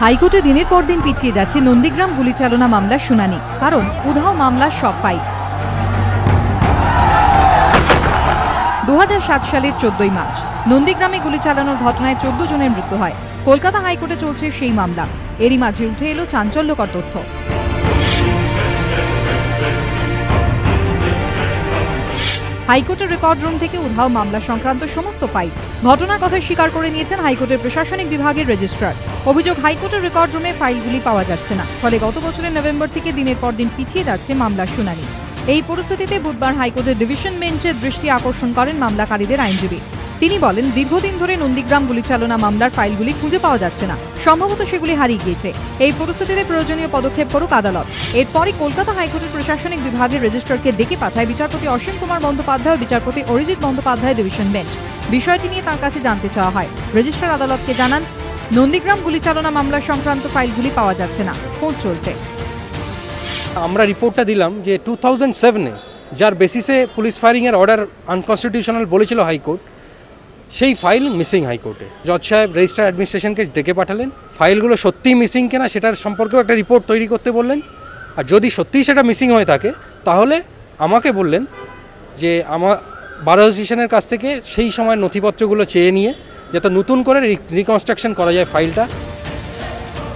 হাইকোর্টে দিনের পর দিন পিছিয়ে যাচ্ছে নন্দীগ্রাম গুলিচালনা মামলার শুনানি, কারণ উধাও মামলার সব ফাইল। 2007 সালের 14 মার্চ নন্দীগ্রামে গুলি চালানোর ঘটনায় 14 জনের মৃত্যু হয়। কলকাতা হাইকোর্টে চলছে সেই মামলা। এরই মাঝে উঠে এলো চাঞ্চল্যকর তথ্য। হাইকোর্টের রেকর্ড রুম থেকে উধাও মামলা সংক্রান্ত সমস্ত ফাইল। ঘটনার কথা স্বীকার করে নিয়েছেন হাইকোর্টের প্রশাসনিক বিভাগের রেজিস্ট্রার। অভিযোগ, হাইকোর্টের রেকর্ড রুমে ফাইলগুলি পাওয়া যাচ্ছে না, ফলে গত বছরের নভেম্বর থেকে দিনের পর দিন পিছিয়ে যাচ্ছে মামলার শুনানি। এই পরিস্থিতিতে বুধবার হাইকোর্টের ডিভিশন বেঞ্চের দৃষ্টি আকর্ষণ করেন মামলাকারীদের আইনজীবী। তিনি বলেন, দীর্ঘদিন ধরে নন্দীগ্রাম গুলিচালনা মামলার ফাইলগুলি খুঁজে পাওয়া যাচ্ছে না, সম্ভবত সেগুলি হারিয়ে গিয়েছে। এই পরিস্থিতিতে প্রয়োজনীয় পদক্ষেপ করুক আদালত। এরপরই কলকাতা হাইকোর্টের প্রশাসনিক বিভাগের রেজিস্ট্রারকে ডেকে পাঠায় বিচারপতি অসীম কুমার বন্দ্যোপাধ্যায় ও বিচারপতি অরিজিৎ বন্দ্যোপাধ্যায় ডিভিশন বেঞ্চ। বিষয়টি নিয়ে তার কাছে জানতে চাওয়া হয়। রেজিস্ট্রার আদালতকে জানান, নন্দীগ্রাম গুলিচালনা মামলা সংক্রান্ত ফাইলগুলি পাওয়া যাচ্ছে না, খোঁজ চলছে। আমরা রিপোর্টটা দিলাম যে 2007-এ যার বেসিসে পুলিশ ফায়ারিং এর অর্ডার আনকনস্টিটিউশনাল বলেছিল হাইকোর্ট, সেই ফাইল মিসিং হাইকোর্টে। জজ সাহেব রেজিস্ট্রার অ্যাডমিনিস্ট্রেশনকে ডেকে পাঠালেন, ফাইলগুলো সত্যিই মিসিং কিনা সেটার সম্পর্কেও একটা রিপোর্ট তৈরি করতে বললেন। আর যদি সত্যিই সেটা মিসিং হয়ে থাকে তাহলে আমাকে বললেন যে আমার বার অ্যাসোসিয়েশনের কাছ থেকে সেই সময়ের নথিপত্রগুলো চেয়ে নিয়ে যাতে নতুন করে রিকনস্ট্রাকশন করা যায় ফাইলটা।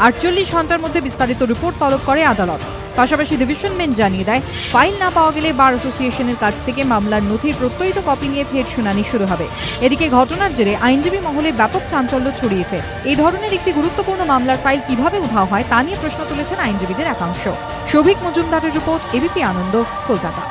48 ঘন্টার মধ্যে বিস্তারিত রিপোর্ট তলব করে আদালত। পাশাপাশি ডিভিশন বেঞ্চ জানিয়ে দেয়, ফাইল না পাওয়া গেলে বার অ্যাসোসিয়েশনের কাছ থেকে মামলার নথির প্রত্যয়িত কপি নিয়ে ফের শুনানি শুরু হবে। এদিকে ঘটনার জেরে আইনজীবী মহলে ব্যাপক চাঞ্চল্য ছড়িয়েছে। এই ধরনের একটি গুরুত্বপূর্ণ মামলার ফাইল কিভাবে উধাও হয় তা নিয়ে প্রশ্ন তুলেছেন আইনজীবীদের একাংশ। শোভিক মজুমদারের রিপোর্ট, এবিপি আনন্দ, কলকাতা।